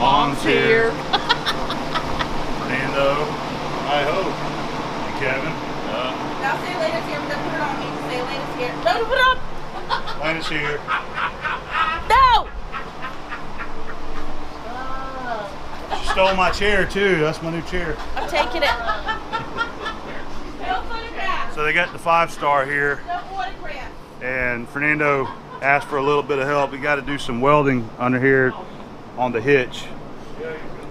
Mom's here. Fernando, I hope. And Kevin. Now say Elena's here, but don't put it on me. Say Elena's here. No, put it on. Elena's here. No! She stole my chair too. That's my new chair. I'm taking it. No photographs. So they got the 5-star here, No autographs. and Fernando asked for a little bit of help. We got to do some welding under here on the hitch.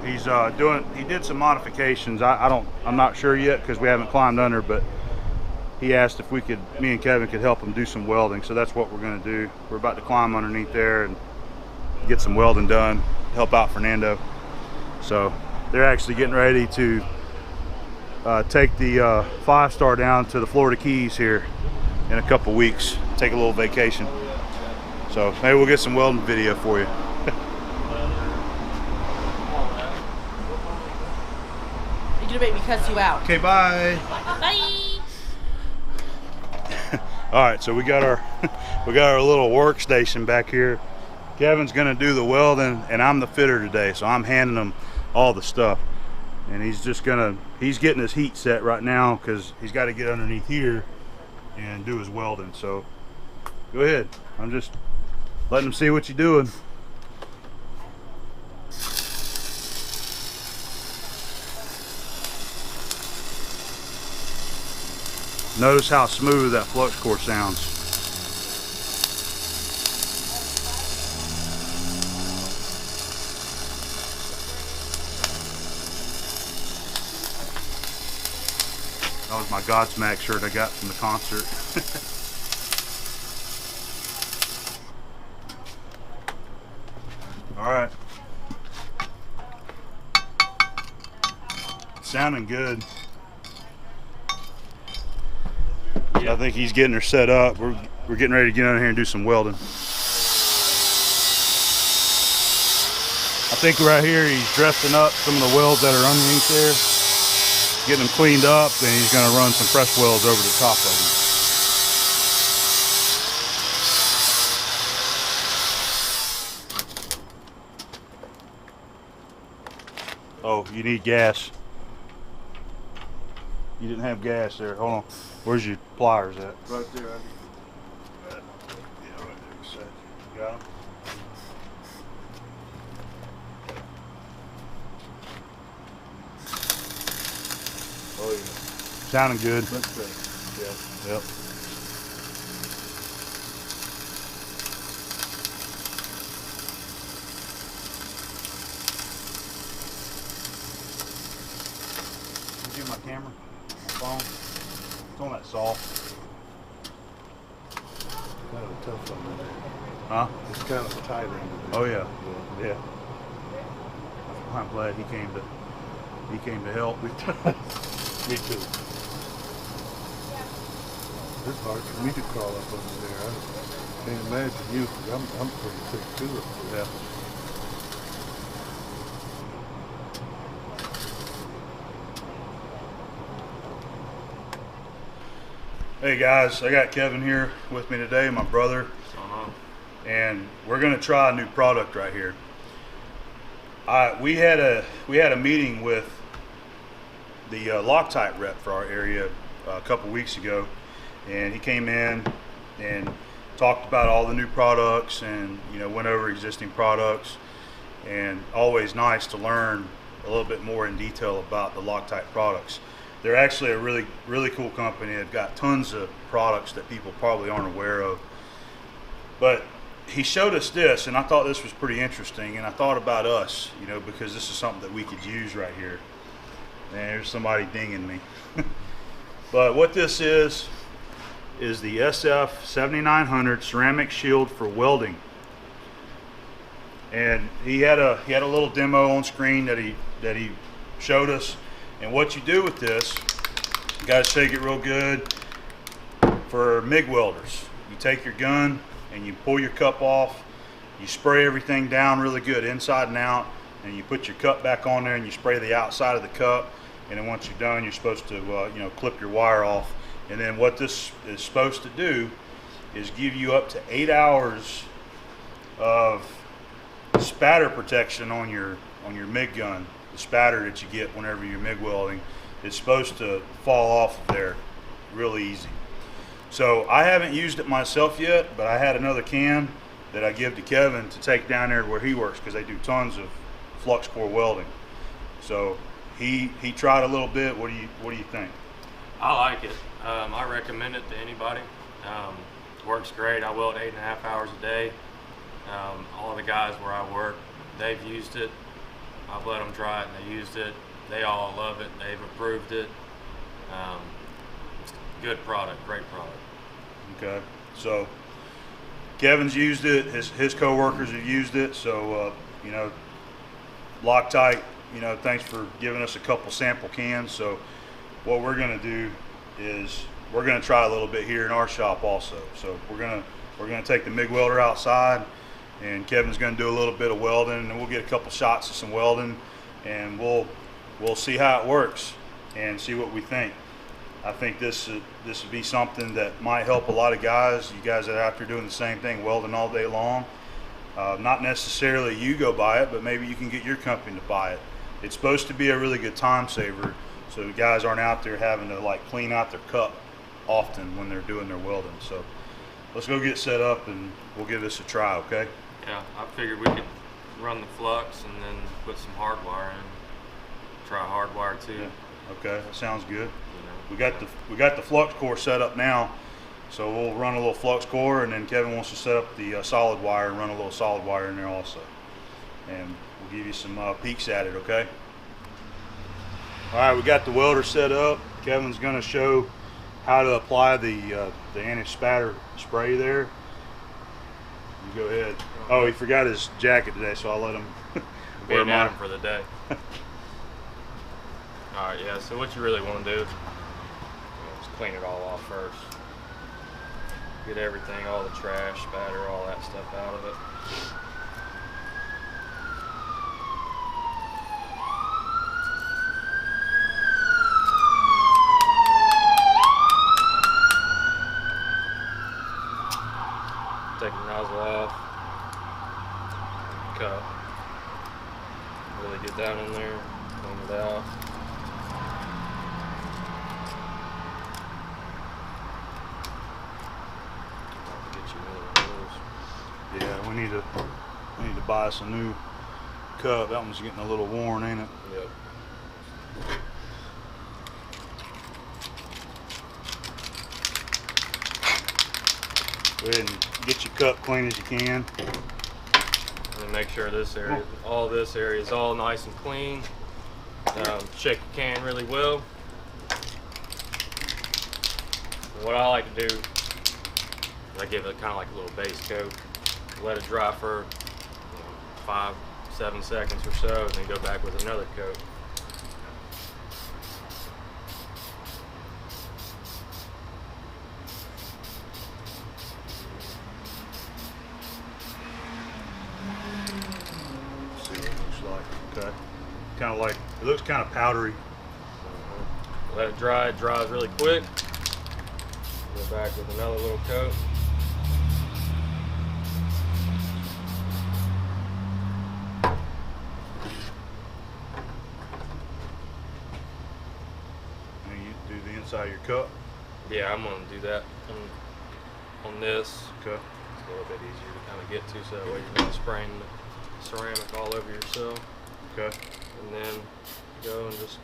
He's he did some modifications. I'm not sure yet because we haven't climbed under, but he asked if me and Kevin could help him do some welding. So that's what we're going to do. We're about to climb underneath there and get some welding done, help out Fernando. So they're actually getting ready to take the 5-star down to the Florida Keys here in a couple weeks, take a little vacation. So maybe we'll get some welding video for you. You're gonna make me cuss you out. Okay, bye. Bye. All right, so we got our little workstation back here. Kevin's gonna do the welding, and I'm the fitter today, so I'm handing him all the stuff. And he's getting his heat set right now because he's got to get underneath here and do his welding. So go ahead. I'm just letting him see what you're doing. Notice how smooth that flux core sounds. That was my Godsmack shirt I got from the concert. All right. Sounding good. I think he's getting her set up. We're getting ready to get under here and do some welding. I think right here he's dressing up some of the welds that are underneath there, getting them cleaned up, then he's going to run some fresh welds over the top of them. Oh, you need gas. You didn't have gas there. Hold on. Where's your pliers at? Right there. Yeah, right there. Set. You got them? Oh yeah. Sounding good. Much better. Yeah. Yep. Can you get my camera? My phone? It's on that saw. Kind of a tough one. Huh? It's kind of tight under there. Oh yeah. Yeah. I'm glad he came to help. Me too. It's hard for me to crawl up under there. I can't imagine you, 'cause I'm pretty thick too. Yeah. Hey guys, I got Kevin here with me today, my brother, and we're gonna try a new product right here. We had a meeting with the Loctite rep for our area a couple weeks ago, and he came in and talked about all the new products and went over existing products, and always nice to learn a little bit more in detail about the Loctite products. They're actually a really, really cool company. They've got tons of products that people probably aren't aware of. But he showed us this, and I thought this was pretty interesting, and I thought about us, because this is something that we could use right here. And there's somebody dinging me. But what this is the SF7900 ceramic shield for welding. And he had a little demo on screen that he showed us. And what you do with this, you got to shake it real good. For MIG welders, you take your gun and you pull your cup off, you spray everything down really good inside and out, and you put your cup back on there and you spray the outside of the cup, and then once you're done, you're supposed to clip your wire off. And then what this is supposed to do is give you up to 8 hours of spatter protection on your on your MIG gun, the spatter that you get whenever you're MIG welding, is supposed to fall off of there really easy. So I haven't used it myself yet, but I had another can that I give to Kevin to take down there where he works, because they do tons of flux core welding. So he tried a little bit. What do you think? I like it. I recommend it to anybody. Works great. I weld 8.5 hours a day. All the guys where I work, they've used it. I've let them try it and they used it. They all love it. They've approved it. It's a good product, great product. Okay, so Kevin's used it. His co-workers have used it. So you know, Loctite, you know, thanks for giving us a couple sample cans. So what we're going to do is we're going to try a little bit here in our shop also. So we're going to take the MIG welder outside, and Kevin's going to do a little bit of welding, and we'll get a couple shots of some welding, and we'll see how it works and see what we think. I think this would be something that might help a lot of guys. You guys that are out there doing the same thing, welding all day long. Not necessarily you go buy it, but maybe you can get your company to buy it. It's supposed to be a really good time saver, so the guys aren't out there having to like clean out their cup often when they're doing their welding. So let's go get set up and we'll give this a try, okay? Yeah, I figured we could run the flux and then put some hardwire in. Try hardwire too. Yeah. Okay, that sounds good. You know. We got the flux core set up now, so we'll run a little flux core, and then Kevin wants to set up the solid wire and run a little solid wire in there also, and we'll give you some peeks at it, okay? All right, we got the welder set up. Kevin's going to show how to apply the anti-spatter spray there. You go ahead. Oh, he forgot his jacket today, so I'll let him wear Being at mine him for the day. All right, yeah. So what you really want to do is clean it all off first. Get everything, all the trash, spatter, all that stuff out of it. Take the nozzle off. Cup. Really get down in there, clean it out. Yeah, we need to buy us a new cup. That one's getting a little worn, ain't it? Yep. Go ahead and get your cup clean as you can. And make sure this area, all this area is all nice and clean. Shake the can really well. And what I like to do, I give it kind of like a little base coat. Let it dry for 5-7 seconds or so, and then go back with another coat. See what it looks like. Okay. Kind of like, it looks kind of powdery. Let it dry. It dries really quick. Go back with another little coat. And you do the inside of your cup. Yeah, I'm gonna do that on this. Okay. It's a little bit easier to kind of get to, so that way you're not spraying the ceramic all over yourself. Okay. And then go and just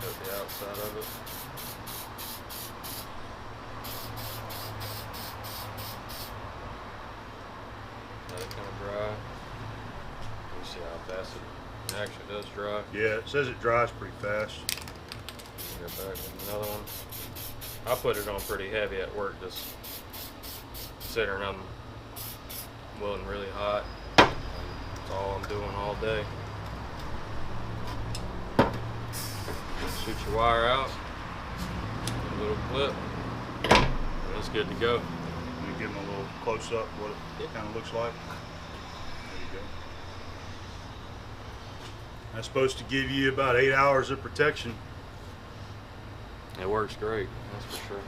coat the outside of it. Let it kind of dry. You see how fast it actually does dry. Yeah, it says it dries pretty fast. Go back with another one. I put it on pretty heavy at work, just considering I'm welding really hot. That's all I'm doing all day. Shoot your wire out, a little clip, and it's good to go. Let me give them a little close up what it kind of looks like. There you go. That's supposed to give you about 8 hours of protection. It works great, that's for sure.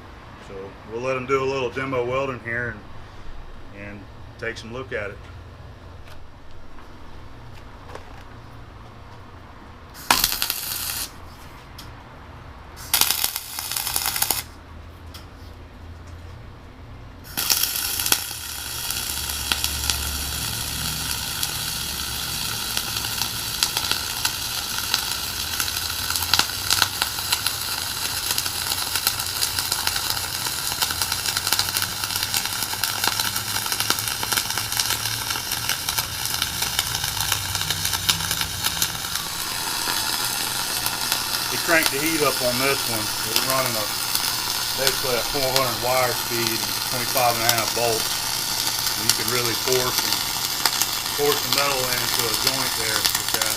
So we'll let them do a little demo welding here and take some look at it. He cranked the heat up on this one. We're running basically a 400 wire speed and 25.5 volts. And you can really pour some metal into a joint there with that.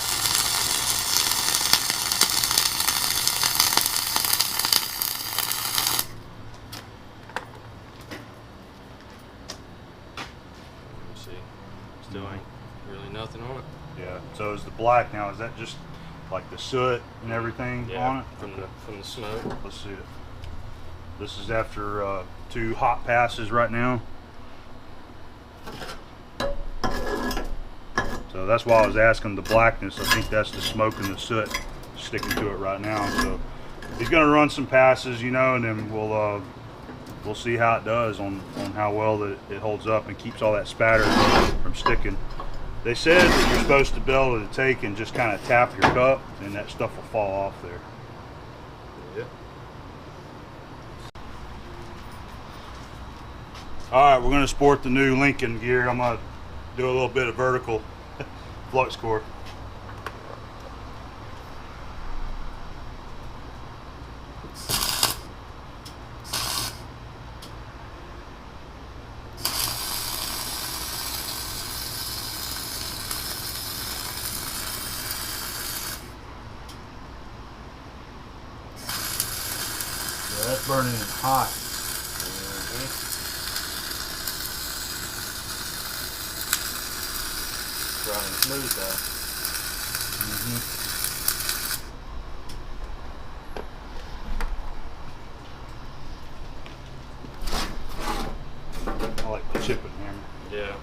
Let me see. Still ain't really nothing on it. Yeah. So is the black now? Is that just like the soot and everything on it? From the smoke. Let's see it. This is after 2 hot passes right now. So that's why I was asking the blackness. I think that's the smoke and the soot sticking to it right now. So he's going to run some passes, you know, and then we'll see how it does on how well it holds up and keeps all that spatter from sticking. They said that you're supposed to be able to take and just kind of tap your cup and that stuff will fall off there. Yeah. All right, we're going to sport the new Lincoln gear. I'm going to do a little bit of vertical flux core. Yeah, that's burning hot. Running smooth though. I like the chipping hammer. Yeah.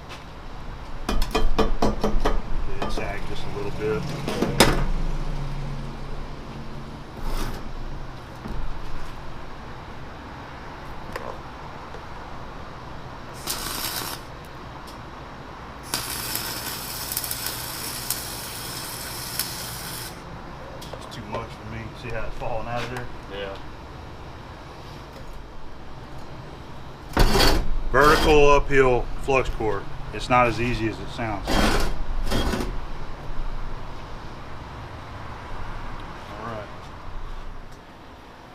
It sagged just a little bit. It's too much for me. See how it's falling out of there? Yeah. Vertical uphill flux core. It's not as easy as it sounds. Alright.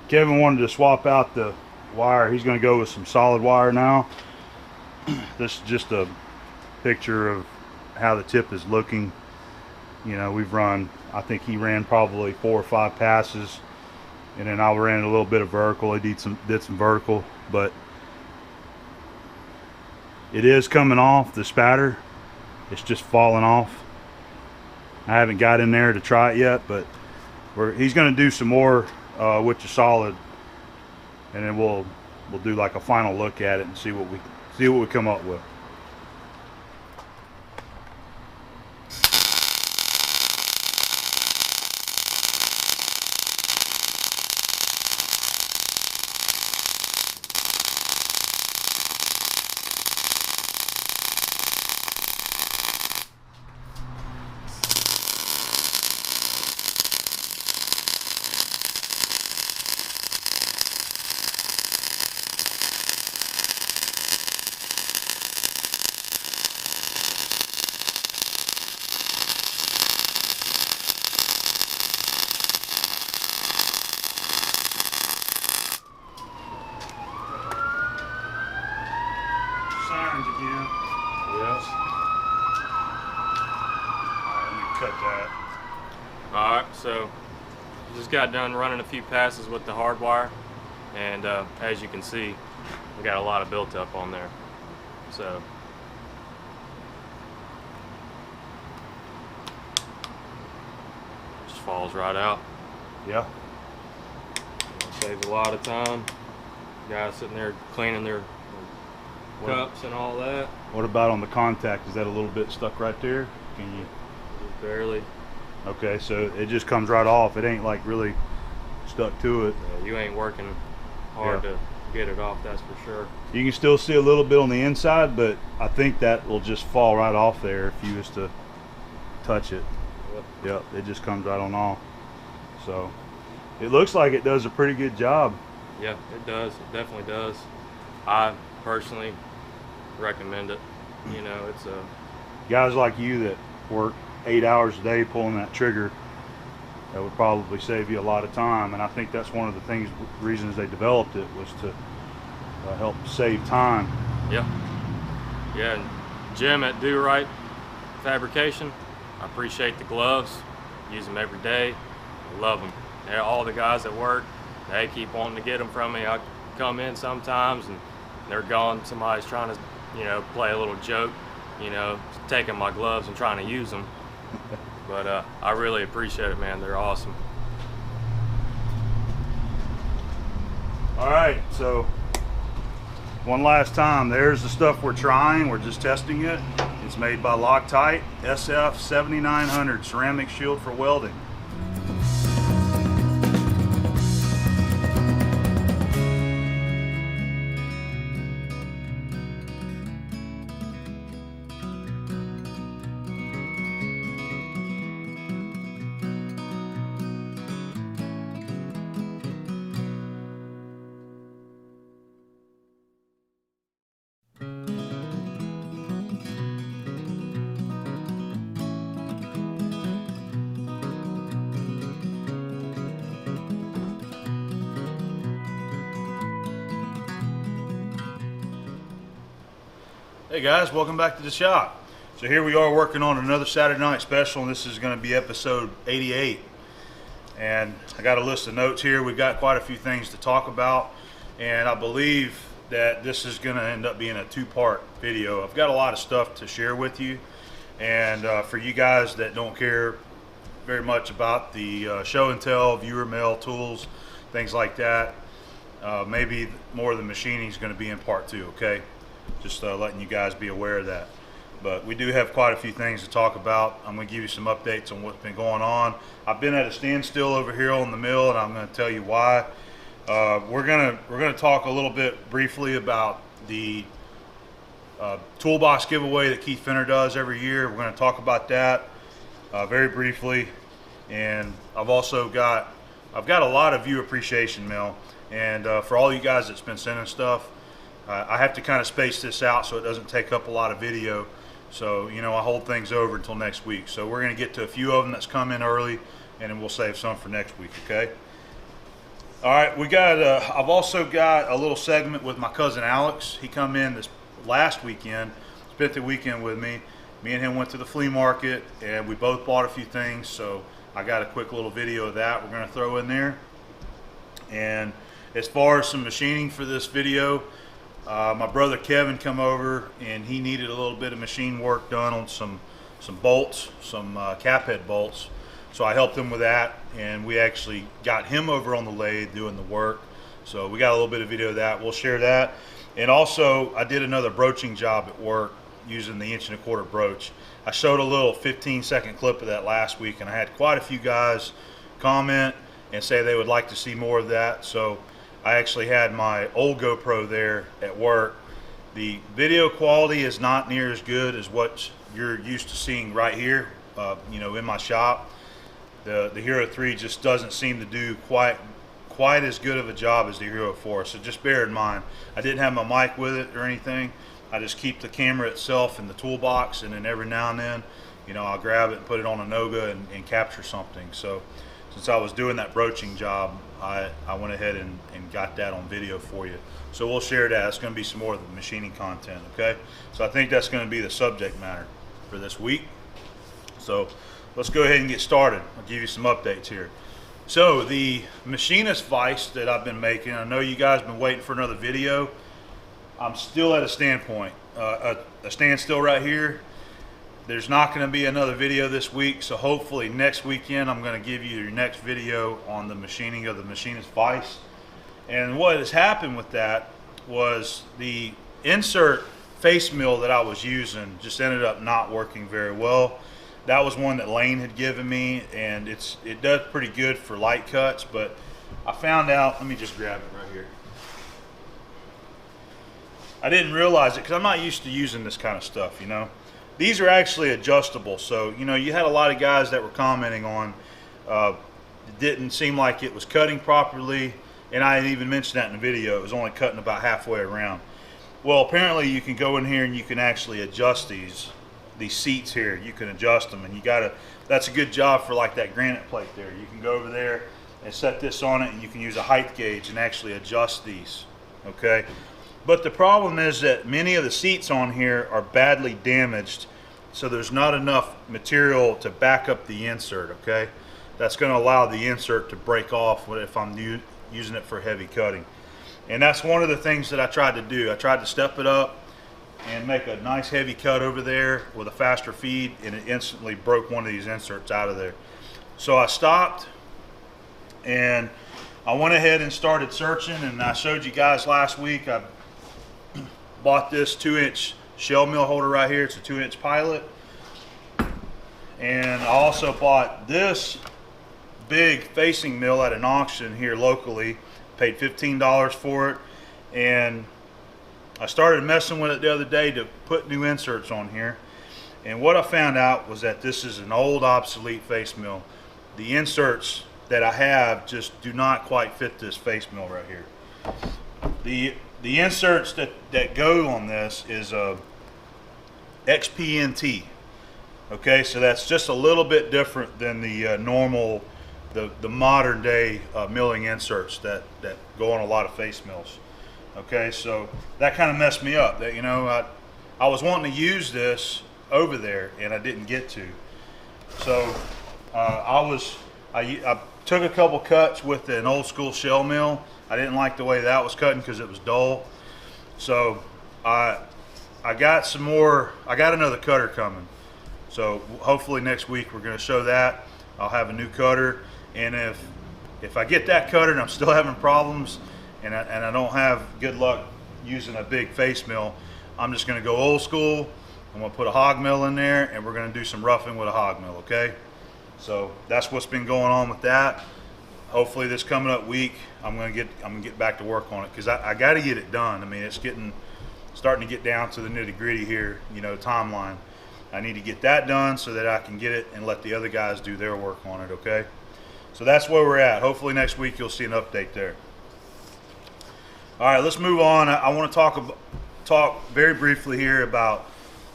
Kevin wanted to swap out the wire. He's going to go with some solid wire now. This is just a picture of how the tip is looking. You know, we've run, I think he ran probably 4 or 5 passes, and then I ran a little bit of vertical. He did some vertical, but it is coming off, the spatter. It's just falling off. I haven't got in there to try it yet, but he's going to do some more with the solid, and then we'll do like a final look at it and see what we come up with. Sirens again. Yes. Alright, let me cut that. Alright, so just got done running a few passes with the hard wire, and as you can see, we got a lot of built up on there. So just falls right out. Yeah. Saves a lot of time. Guys sitting there cleaning their cups and all that. What about on the contact? Is that a little bit stuck right there? Can you? Barely. Okay, so it just comes right off. It ain't like really stuck to it. Yeah, you ain't working hard to get it off, that's for sure. You can still see a little bit on the inside, but I think that will just fall right off there if you was to touch it. Yep, it just comes right on off. So it looks like it does a pretty good job. Yeah, it does. It definitely does. I personally recommend it. You know, it's a Guys like you that work 8 hours a day pulling that trigger, that would probably save you a lot of time. And I think that's one of the reasons they developed it, was to help save time. yeah. And Jim at Do Right Fabrication, I appreciate the gloves. Use them every day. Love them. All the guys at work, they keep wanting to get them from me. I come in sometimes and they're gone. Somebody's trying to, you know, play a little joke, you know, taking my gloves and trying to use them. But I really appreciate it, man. They're awesome. All right, so one last time, there's the stuff we're trying. We're just testing it. It's made by Loctite SF 7900 ceramic shield for welding. Hey guys, welcome back to the shop. So here we are working on another Saturday night special, and this is going to be episode 88. And I got a list of notes here. We've got quite a few things to talk about, and I believe that this is going to end up being a two-part video. I've got a lot of stuff to share with you, and for you guys that don't care very much about the show and tell, viewer mail, tools, things like that, maybe more of the machining is going to be in part two, okay? Just letting you guys be aware of that. But we do have quite a few things to talk about. I'm going to give you some updates on what's been going on. I've been at a standstill over here on the mill, and I'm going to tell you why. We're gonna talk a little bit briefly about the toolbox giveaway that Keith Fenner does every year. We're going to talk about that very briefly, and I've got a lot of viewer appreciation mail, and for all you guys that's been sending stuff. I have to kind of space this out so it doesn't take up a lot of video. So, you know, I hold things over until next week. So we're going to get to a few of them that's come in early, and then we'll save some for next week, okay? All right, we got, I've also got a little segment with my cousin Alex. He come in this last weekend, spent the weekend with me. Me and him went to the flea market, and we both bought a few things. So I got a quick little video of that we're going to throw in there. And as far as some machining for this video, my brother Kevin come over, and he needed a little bit of machine work done on some bolts, some cap head bolts. So I helped him with that, and we actually got him over on the lathe doing the work. So we got a little bit of video of that. We'll share that. And also, I did another broaching job at work using the 1 1/4" broach. I showed a little 15-second clip of that last week, and I had quite a few guys comment and say they would like to see more of that. So I actually had my old GoPro there at work. The video quality is not near as good as what you're used to seeing right here, you know, in my shop. The Hero 3 just doesn't seem to do quite as good of a job as the Hero 4. So just bear in mind, I didn't have my mic with it or anything. I just keep the camera itself in the toolbox, and then every now and then, you know, I'll grab it and put it on a Noga and capture something. So since I was doing that broaching job, I went ahead and got that on video for you. So we'll share that. It's going to be some more of the machining content, okay? So I think that's going to be the subject matter for this week. So let's go ahead and get started. I'll give you some updates here. So the machinist vise that I've been making, I know you guys have been waiting for another video. I'm still at a standstill right here. There's not going to be another video this week, so hopefully next weekend I'm going to give you your next video on the machining of the machinist vise. And what has happened with that was the insert face mill that I was using just ended up not working very well. That was one that Lane had given me, and it does pretty good for light cuts, but I found out, let me just grab it right here. I didn't realize it because I'm not used to using this kind of stuff, you know. These are actually adjustable, so you know, you had a lot of guys that were commenting on it didn't seem like it was cutting properly, and I had even mentioned that in the video. It was only cutting about halfway around. Well, apparently you can go in here and you can actually adjust these seats here. You can adjust them, and that's a good job for like that granite plate there. You can go over there and set this on it, and you can use a height gauge and actually adjust these, okay? But the problem is that many of the seats on here are badly damaged, so there's not enough material to back up the insert, okay? That's going to allow the insert to break off if I'm using it for heavy cutting. And that's one of the things that I tried to do. I tried to step it up and make a nice heavy cut over there with a faster feed, and it instantly broke one of these inserts out of there. So I stopped and I went ahead and started searching, and I showed you guys last week I bought this 2-inch shell mill holder right here. It's a 2-inch Pilot. And I also bought this big facing mill at an auction here locally. Paid $15 for it, and I started messing with it the other day to put new inserts on here. And what I found out was that this is an old, obsolete face mill. The inserts that I have just do not quite fit this face mill right here. The inserts that go on this is a XPNT. Okay, so that's just a little bit different than the normal, the modern day milling inserts that go on a lot of face mills. Okay, so that kind of messed me up. That, you know, I was wanting to use this over there and I didn't get to. So I took a couple cuts with an old school shell mill. I didn't like the way that was cutting because it was dull. So I got some more. I got another cutter coming. So hopefully next week we're going to show that. I'll have a new cutter, and if I get that cutter and I'm still having problems and I don't have good luck using a big face mill, I'm just going to go old school. I'm going to put a hog mill in there, and we're going to do some roughing with a hog mill, okay? So that's what's been going on with that. Hopefully this coming up week I'm going to get back to work on it, because I got to get it done. I mean, it's starting to get down to the nitty-gritty here, you know, timeline. I need to get that done so that I can get it and let the other guys do their work on it, okay? So that's where we're at. Hopefully next week you'll see an update there. All right, let's move on. I want to talk very briefly here about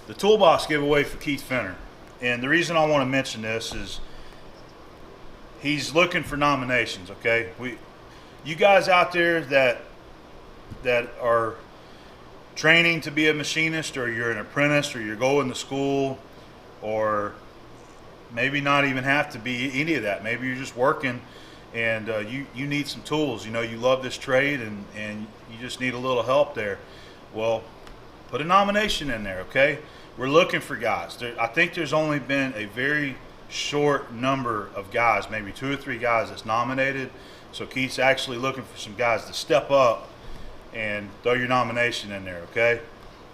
the toolbox giveaway for Keith Fenner. And the reason I want to mention this is he's looking for nominations, okay? You guys out there that are training to be a machinist, or you're an apprentice, or you're going to school, or maybe not even have to be any of that. Maybe you're just working and you need some tools. You know, you love this trade and you just need a little help there. Well, put a nomination in there, okay? We're looking for guys. I think there's only been a very short number of guys, maybe 2 or 3 guys that's nominated. So Keith's actually looking for some guys to step up and throw your nomination in there, okay?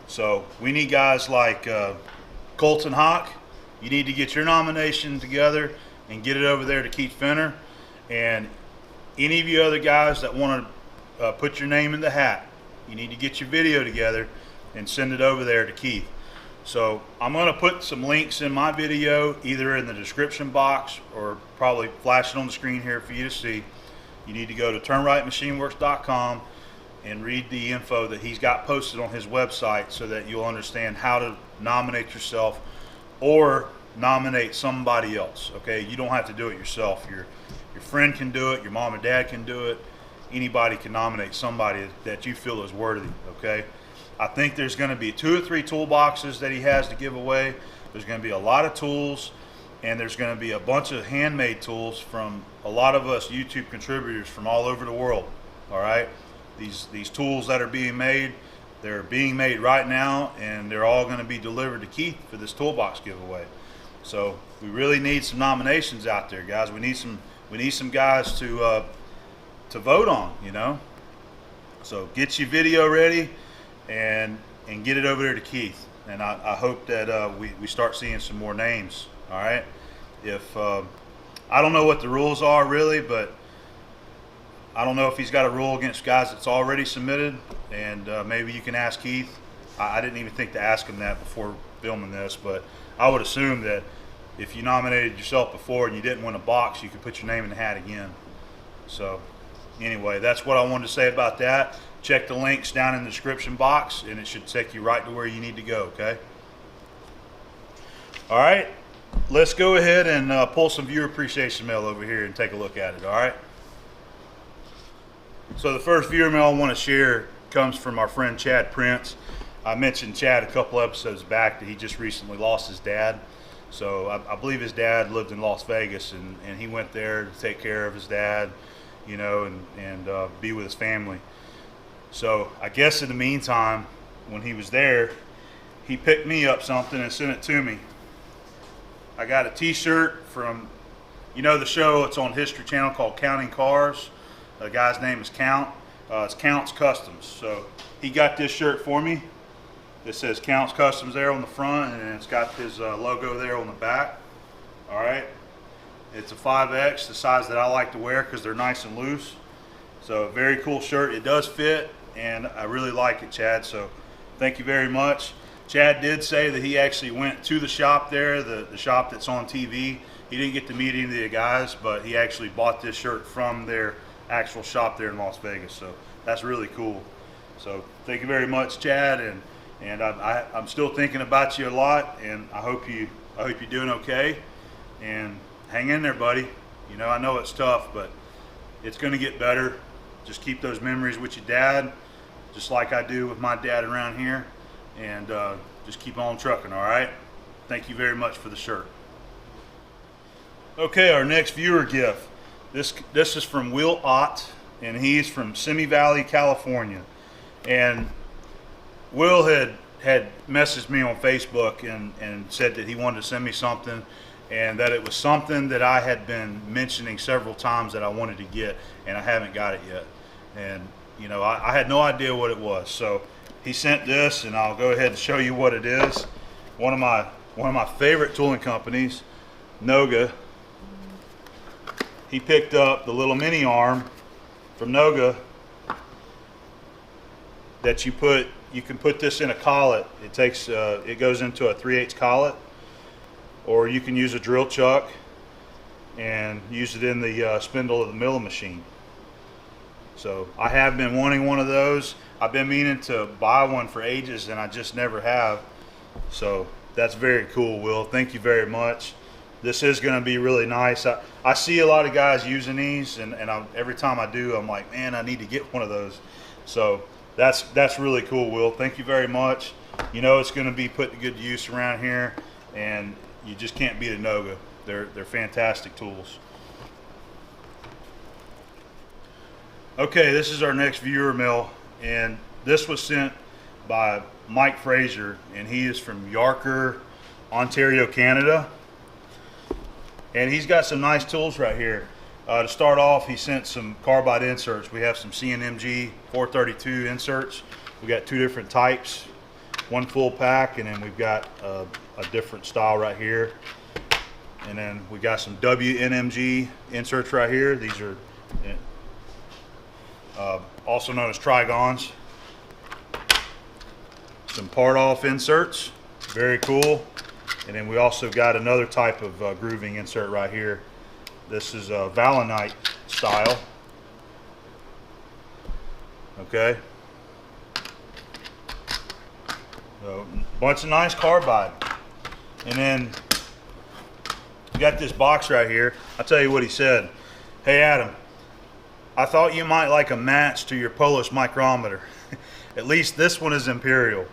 So we need guys like Colton Hawk. You need to get your nomination together and get it over there to Keith Fenner. And any of you other guys that want to put your name in the hat, you need to get your video together and send it over there to Keith. So I'm going to put some links in my video, either in the description box or probably flash it on the screen here for you to see. You need to go to turnrightmachineworks.com and read the info that he's got posted on his website, so that you'll understand how to nominate yourself or nominate somebody else, okay? You don't have to do it yourself. Your friend can do it, your mom and dad can do it. Anybody can nominate somebody that you feel is worthy, okay? I think there's going to be 2 or 3 toolboxes that he has to give away. There's going to be a lot of tools, and there's going to be a bunch of handmade tools from a lot of us YouTube contributors from all over the world, all right? These tools that are being made, they're being made right now, and they're all going to be delivered to Keith for this toolbox giveaway. So we really need some nominations out there, guys. We need some guys to vote on, you know. So get your video ready and get it over there to Keith. And I hope that we start seeing some more names. All right. If I don't know what the rules are really, but I don't know if he's got a rule against guys that's already submitted, and maybe you can ask Keith. I didn't even think to ask him that before filming this, but I would assume that if you nominated yourself before and you didn't win a box, you could put your name in the hat again. So anyway, that's what I wanted to say about that. Check the links down in the description box, and it should take you right to where you need to go, okay? All right, let's go ahead and pull some viewer appreciation mail over here and take a look at it, all right? So the first viewer mail I want to share comes from our friend Chad Prince. I mentioned Chad a couple episodes back that he just recently lost his dad. So I believe his dad lived in Las Vegas, and he went there to take care of his dad, you know, and be with his family. So I guess in the meantime, when he was there, he picked me up something and sent it to me. I got a t-shirt from, you know, the show, it's on History Channel called Counting Cars. The guy's name is Count. It's Count's Customs. So he got this shirt for me. It says Count's Customs there on the front, and it's got his logo there on the back. All right. It's a 5X, the size that I like to wear because they're nice and loose. So very cool shirt. It does fit, and I really like it, Chad. So thank you very much. Chad did say that he actually went to the shop there, the shop that's on TV. He didn't get to meet any of the guys, but he actually bought this shirt from their actual shop there in Las Vegas. So that's really cool. So thank you very much, Chad, and I'm still thinking about you a lot, and I hope you're doing okay, and hang in there, buddy. You know, I know it's tough, but it's going to get better. Just keep those memories with your dad, just like I do with my dad around here, and just keep on trucking. All right. Thank you very much for the shirt. Okay, our next viewer gift. This is from Will Ott, and he's from Simi Valley, California. And Will had messaged me on Facebook and said that he wanted to send me something, and that it was something that I had been mentioning several times that I wanted to get, and I haven't got it yet. And you know, I had no idea what it was. So he sent this, and I'll go ahead and show you what it is. One of my favorite tooling companies, Noga. He picked up the little mini arm from Noga that you can put this in a collet. It goes into a 3/8 collet, or you can use a drill chuck and use it in the spindle of the milling machine. So I have been wanting one of those. I've been meaning to buy one for ages, and I just never have. So that's very cool, Will. Thank you very much. This is going to be really nice. I see a lot of guys using these, and every time I do, I'm like, man, I need to get one of those. So that's really cool, Will. Thank you very much. You know, it's going to be put to good use around here, and you just can't beat a Noga. They're fantastic tools. Okay, this is our next viewer mail, and this was sent by Mike Fraser, and he is from Yarker, Ontario, Canada. And he's got some nice tools right here. To start off, he sent some carbide inserts. We have some CNMG 432 inserts. We got two different types, one full pack, and then we've got a different style right here. And then we got some WNMG inserts right here. These are also known as Trigons. Some part off inserts, very cool. And then we also got another type of grooving insert right here. This is a Valinite style. Okay. So, bunch of nice carbide. And then we got this box right here. I'll tell you what he said. Hey Adam, I thought you might like a match to your Polish micrometer. At least this one is Imperial.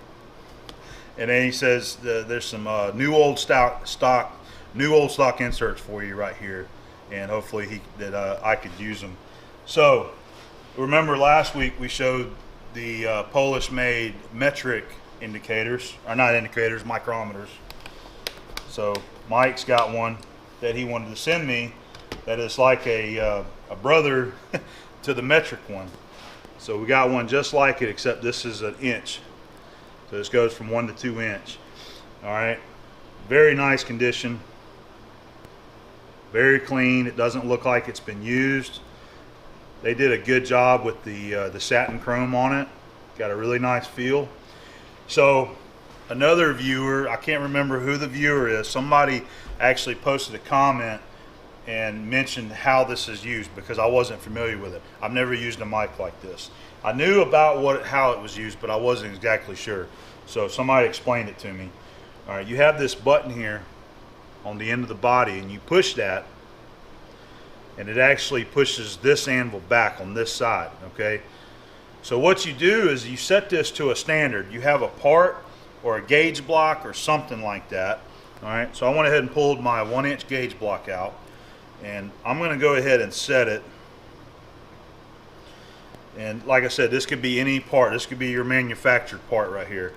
And then he says there's some new old stock inserts for you right here, and hopefully I could use them. So remember last week we showed the Polish-made metric indicators, or not indicators, micrometers. So Mike's got one that he wanted to send me that is like a brother to the metric one. So we got one just like it, except this is an inch. So this goes from 1 to 2 inch. All right, very nice condition, very clean. It doesn't look like it's been used. They did a good job with the satin chrome on it. Got a really nice feel. So another viewer, I can't remember who the viewer is, somebody actually posted a comment and mentioned how this is used, because I wasn't familiar with it. I've never used a mic like this. I knew about how it was used, but I wasn't exactly sure. So somebody explained it to me. All right, you have this button here on the end of the body, and you push that, and it actually pushes this anvil back on this side, okay? So what you do is you set this to a standard. You have a part or a gauge block or something like that. All right, so I went ahead and pulled my 1-inch gauge block out, and I'm going to go ahead and set it. And like I said, this could be any part. This could be your manufactured part right here.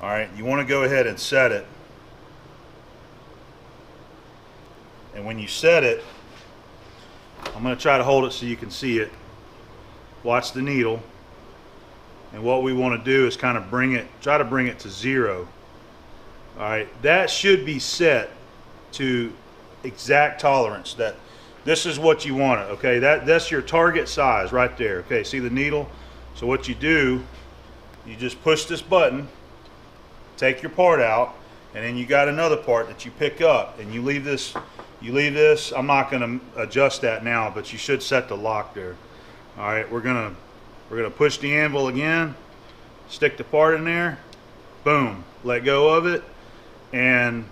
All right, you want to go ahead and set it. And when you set it, I'm going to try to hold it so you can see it. Watch the needle. And what we want to do is kind of try to bring it to 0. All right, that should be set to exact tolerance. This is what you want it, okay? That's your target size right there, okay? See the needle? So what you do, you just push this button, take your part out, and then you got another part that you pick up, and you leave this. I'm not going to adjust that now, but you should set the lock there. All right, we're gonna push the anvil again, stick the part in there, boom, let go of it, and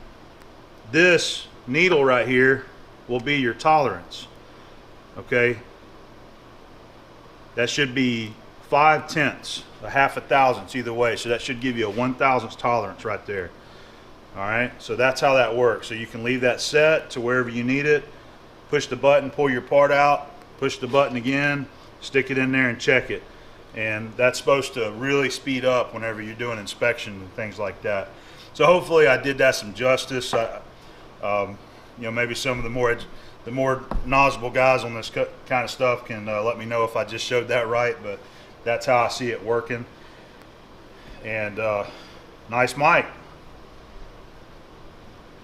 this needle right here will be your tolerance, okay? That should be 5/10, a half a thousandths either way, so that should give you a 1/1000th tolerance right there. All right, so that's how that works. So you can leave that set to wherever you need it, push the button, pull your part out, push the button again, stick it in there and check it. And that's supposed to really speed up whenever you're doing inspection and things like that. So hopefully I did that some justice. You know, maybe some of the more knowledgeable guys on this kind of stuff can let me know if I just showed that right, but that's how I see it working. And nice mic.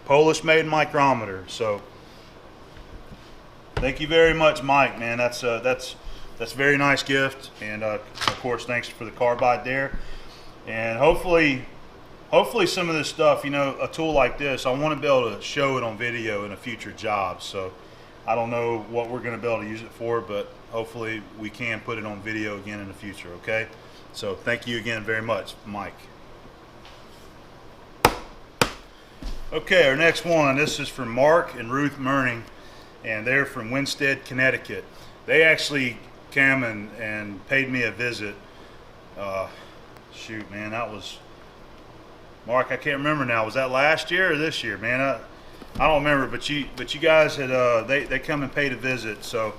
Polish made micrometer. So thank you very much, Mike, man. That's a very nice gift. And of course, thanks for the carbide there. And hopefully some of this stuff, you know, a tool like this, I want to be able to show it on video in a future job. So I don't know what we're going to be able to use it for, but hopefully we can put it on video again in the future, okay? So thank you again very much, Mike. Okay, our next one, this is from Mark and Ruth Merning, and they're from Winstead, Connecticut. They actually came and paid me a visit. Shoot, man, that was... Mark, I can't remember now. Was that last year or this year, man? I don't remember, but you guys had they come and paid a visit. So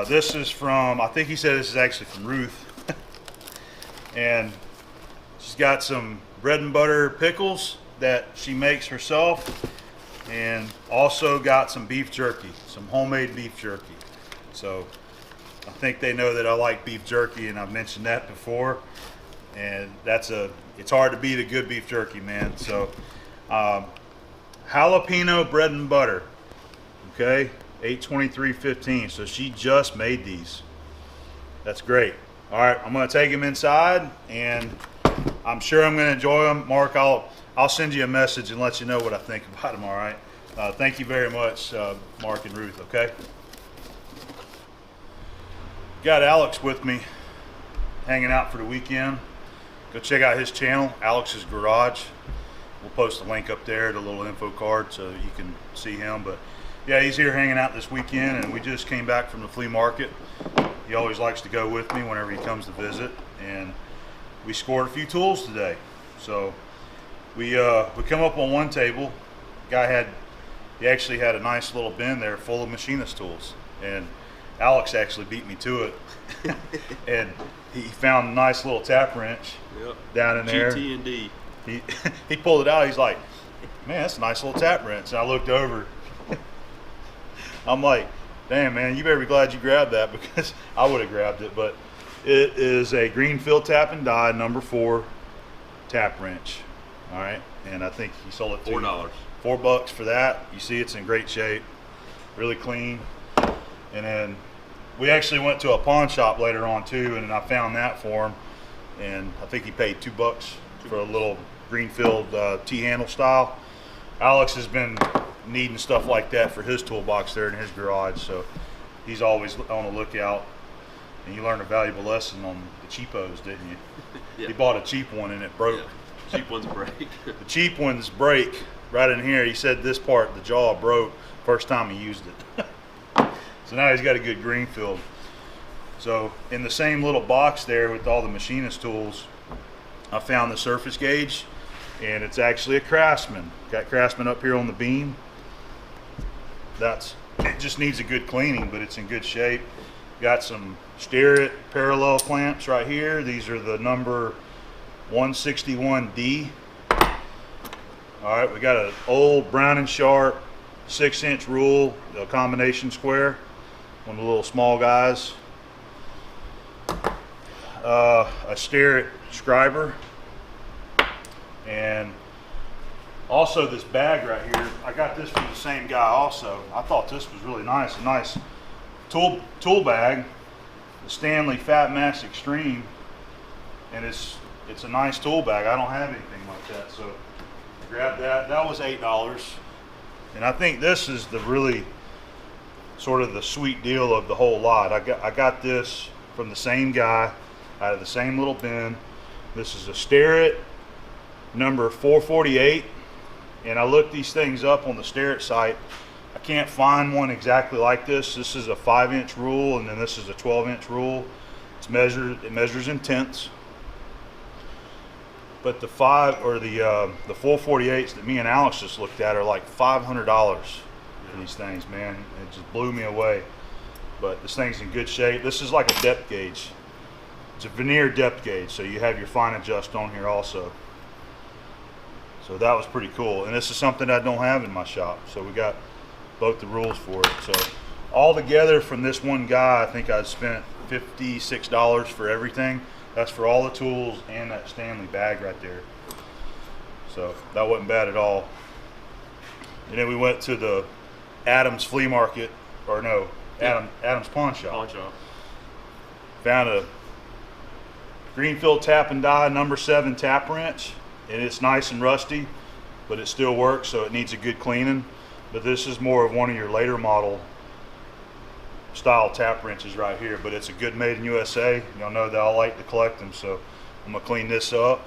this is from, I think he said this is actually from Ruth, and she's got some bread and butter pickles that she makes herself, and also got some beef jerky, some homemade beef jerky. So I think they know that I like beef jerky, and I've mentioned that before. And it's hard to beat a good beef jerky, man. So jalapeno bread and butter, okay, $823.15. So she just made these. That's great. All right, I'm gonna take them inside, and I'm sure I'm gonna enjoy them. Mark, I'll send you a message and let you know what I think about them. All right, thank you very much, Mark and Ruth. Okay, got Alex with me, hanging out for the weekend. Go check out his channel, Alex's Garage. We'll post a link up there, the little info card, so you can see him. But yeah, he's here hanging out this weekend, and we just came back from the flea market. He always likes to go with me whenever he comes to visit, and we scored a few tools today. So we come up on one table. Guy he actually had a nice little bin there full of machinist tools, and Alex actually beat me to it. And he found a nice little tap wrench down in there. GT&D. He pulled it out. He's like, man, that's a nice little tap wrench. And I looked over. I'm like, damn, man, you better be glad you grabbed that, because I would have grabbed it. But It is a Greenfield tap and die number 4 tap wrench. All right, and I think he sold it to $4. $4 for that. You see, it's in great shape, really clean. And then we actually went to a pawn shop later on too, and I found that for him, and I think he paid $2 for a little Greenfield T-handle style. Alex has been needing stuff like that for his toolbox there in his garage, so he's always on the lookout. And you learned a valuable lesson on the cheapos, didn't you? Yeah. He bought a cheap one and it broke. Yeah. Cheap ones break. The cheap ones break right in here. He said this part, the jaw, broke first time he used it. So now he's got a good Greenfield. So in the same little box there with all the machinist tools, I found the surface gauge, and it's actually a Craftsman. Got Craftsman up here on the beam. It just needs a good cleaning, but it's in good shape. Got some Starrett parallel clamps right here. These are the number 161D. All right, we got an old Brown & Sharp 6-inch rule, a combination square, one of the little small guys. A Starrett scriber, and also this bag right here. I got this from the same guy also. I thought this was really nice. A nice tool bag, the Stanley Fat Max Extreme, and it's a nice tool bag. I don't have anything like that, so I grabbed that. That was $8, and I think this is the really sort of the sweet deal of the whole lot. I got this from the same guy out of the same little bin. This is a Starrett number 448, and I looked these things up on the Starrett site. I can't find one exactly like this. This is a 5-inch rule, and then this is a 12-inch rule. It measures in tenths. But the 448s that me and Alex just looked at are like $500 for these things, man. It just blew me away. But this thing's in good shape. This is like a depth gauge. It's a veneer depth gauge, so you have your fine adjust on here also. So that was pretty cool. And this is something I don't have in my shop. So we got both the rules for it. So all together from this one guy, I think I spent $56 for everything. That's for all the tools and that Stanley bag right there. So that wasn't bad at all. And then we went to the Adams flea market, or no, Adams pawn shop. Pawn shop. Found a Greenfield tap and die number 7 tap wrench, and it's nice and rusty, but it still works, so it needs a good cleaning. But this is more of one of your later model style tap wrenches right here, but it's a good made in USA. Y'all know that I like to collect them, so I'm gonna clean this up.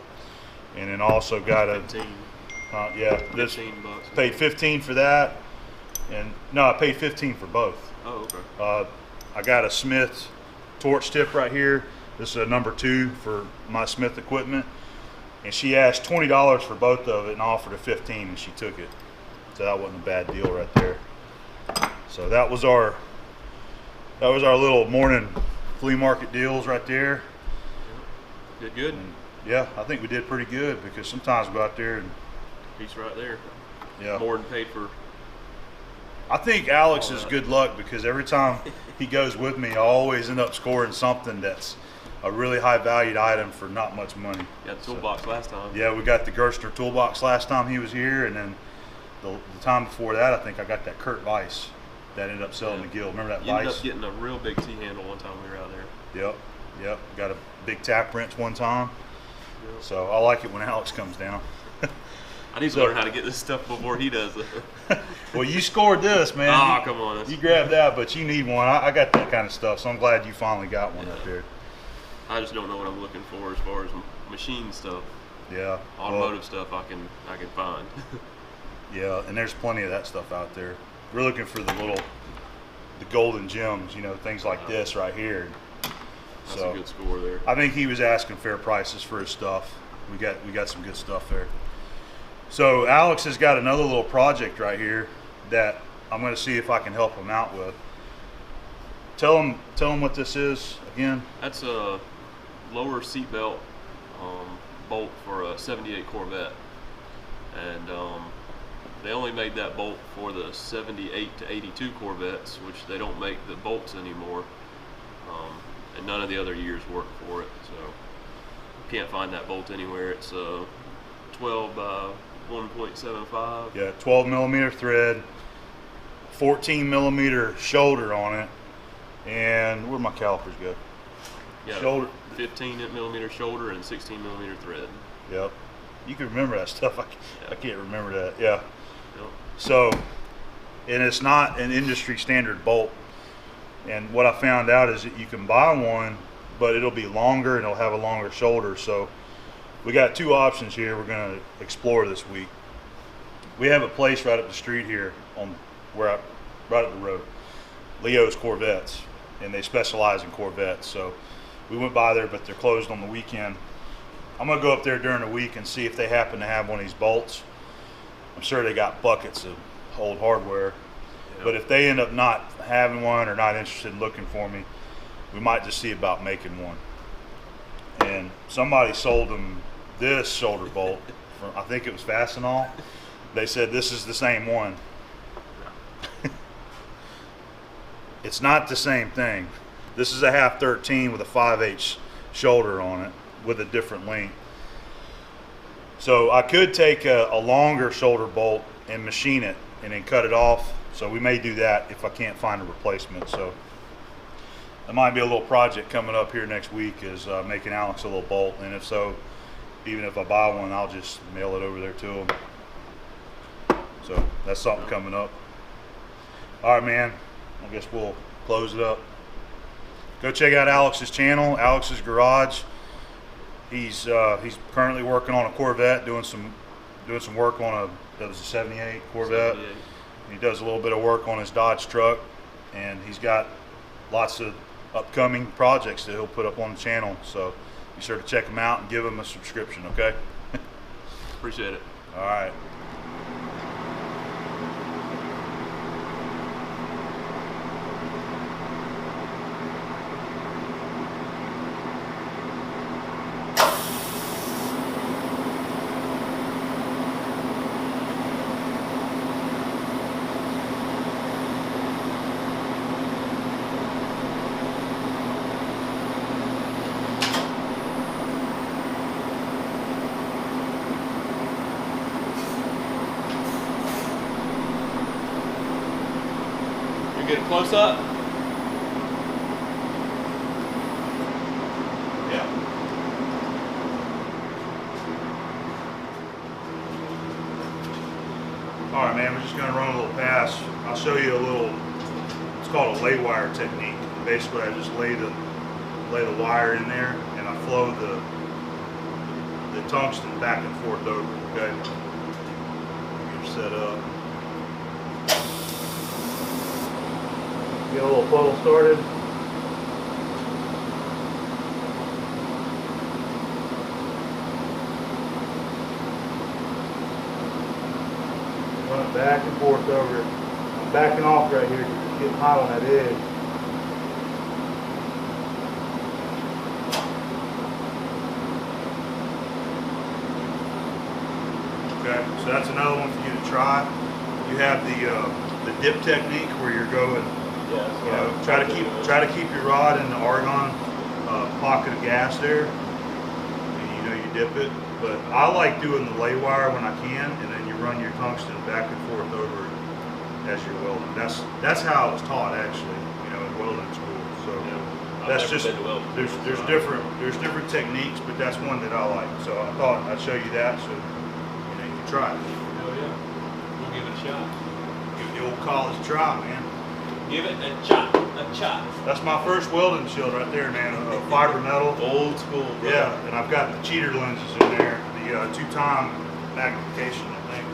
And then also got a 15. yeah, this 15 bucks. paid 15 for that, and no, I paid 15 for both. Oh, okay. I got a Smith torch tip right here. This is a number 2 for my Smith equipment, and she asked $20 for both of it and offered her 15, and she took it. So that wasn't a bad deal right there. So that was our little morning flea market deals right there. Did good. And yeah, I think we did pretty good, because sometimes we go out there and Piece right there. yeah. More than paid for. I think Alex is good luck, because every time he goes with me, I always end up scoring something that's a really high valued item for not much money. Got the toolbox last time. Yeah, we got the Gerstner toolbox last time he was here, and then the time before that, I think I got that Kurt Weiss that ended up selling Yeah. the Guild. Remember that You ended Weiss? up getting a real big T-handle one time we were out there. Yep. Got a big tap wrench one time. Yep. So I like it when Alex comes down. I need to So- learn how to get this stuff before he does it. Well, you scored this, man. Oh, You- come on. That's, You grabbed that, but you need one. I got that kind of stuff, so I'm glad you finally got one up there. I just don't know what I'm looking for as far as machine stuff. Yeah. Automotive stuff I can find. Yeah, and there's plenty of that stuff out there. We're looking for the golden gems, things like this right here. That's So a good score there. I think he was asking fair prices for his stuff. We got some good stuff there. So Alex has got another little project right here that I'm going to see if I can help him out with. Tell him what this is again. That's a lower seatbelt bolt for a 78 Corvette. And they only made that bolt for the 78 to 82 Corvettes, which they don't make the bolts anymore. and none of the other years work for it. So can't find that bolt anywhere. It's 12 by 1.75. Yeah, 12 millimeter thread, 14 millimeter shoulder on it, and where'd my calipers go? Yeah, Shoulder. 15 millimeter shoulder and 16 millimeter thread. Yep. You can remember that stuff. I can't remember that. Yeah. Yep. So, and it's not an industry standard bolt. And what I found out is that you can buy one, but it'll be longer and it'll have a longer shoulder. So we got two options here we're going to explore this week. We have a place right up the street here on right up the road, Leo's Corvettes, and they specialize in Corvettes. So we went by there, but they're closed on the weekend. I'm gonna go up there during the week and see if they happen to have one of these bolts. I'm sure they got buckets of old hardware, but if they end up not having one or not interested in looking for me, we might just see about making one. And somebody sold them this shoulder bolt from, I think it was Fastenal. They said this is the same one. It's not the same thing. This is a half 13 with a 5/8 shoulder on it with a different length. So I could take a longer shoulder bolt and machine it and then cut it off. So we may do that if I can't find a replacement. So there might be a little project coming up here next week, is making Alex a little bolt. And if so, even if I buy one, I'll just mail it over there to him. So that's something coming up. All right, man. I guess we'll close it up. Go check out Alex's channel, Alex's Garage. He's currently working on a Corvette, doing some work on that was a 78 Corvette. 78. He does a little bit of work on his Dodge truck, and he's got lots of upcoming projects that he'll put up on the channel. So be sure to check him out and give him a subscription, okay? Appreciate it. All right. You get a close up? Yeah. All right, man, we're just gonna run a little pass. I'll show you a little, it's called a lay wire technique. Basically, I just lay the wire in there and I flow the tungsten back and forth over, okay? Get her set up. Get a little puddle started. Run it back and forth over it. I'm backing off right here because it's getting hot on that edge. Okay, so that's another one for you to try. You have the dip technique where you're going. You know, try to keep your rod in the argon pocket of gas there, and you know you dip it. But I like doing the lay wire when I can, and then you run your tungsten back and forth over it as you're welding. That's how I was taught actually, you know, in welding school. So that's just there's different techniques, but that's one that I like. So I thought I'd show you that, so you know you can try it. Hell yeah. We'll give it a shot. Give the old college a try, man. Give it a shot. A shot. That's my first welding shield right there, man. Fiber metal. Old school, bro. Yeah, and I've got the cheater lenses in there, the 2-time magnification, I think.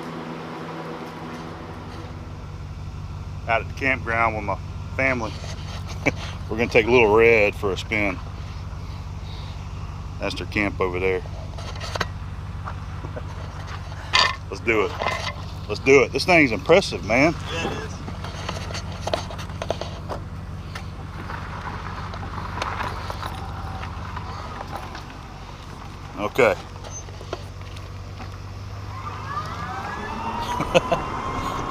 Out at the campground with my family. We're gonna take Little Red for a spin. That's their camp over there. Let's do it. Let's do it. This thing's impressive, man. Yeah, it is. Okay.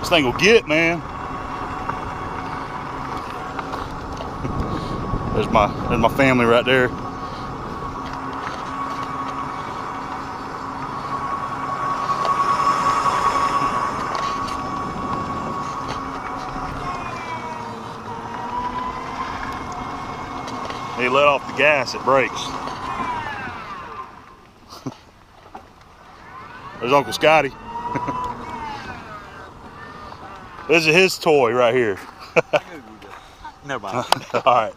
This thing will get, man. There's my family right there. He let off the gas, it breaks. There's Uncle Scotty. This is his toy right here. Never mind. All right.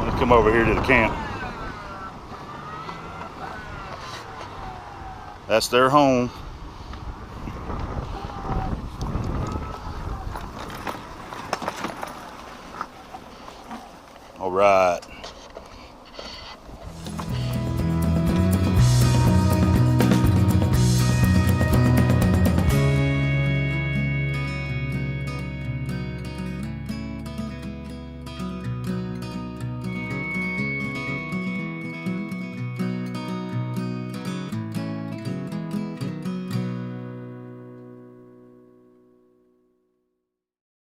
Let's come over here to the camp. That's their home. All right.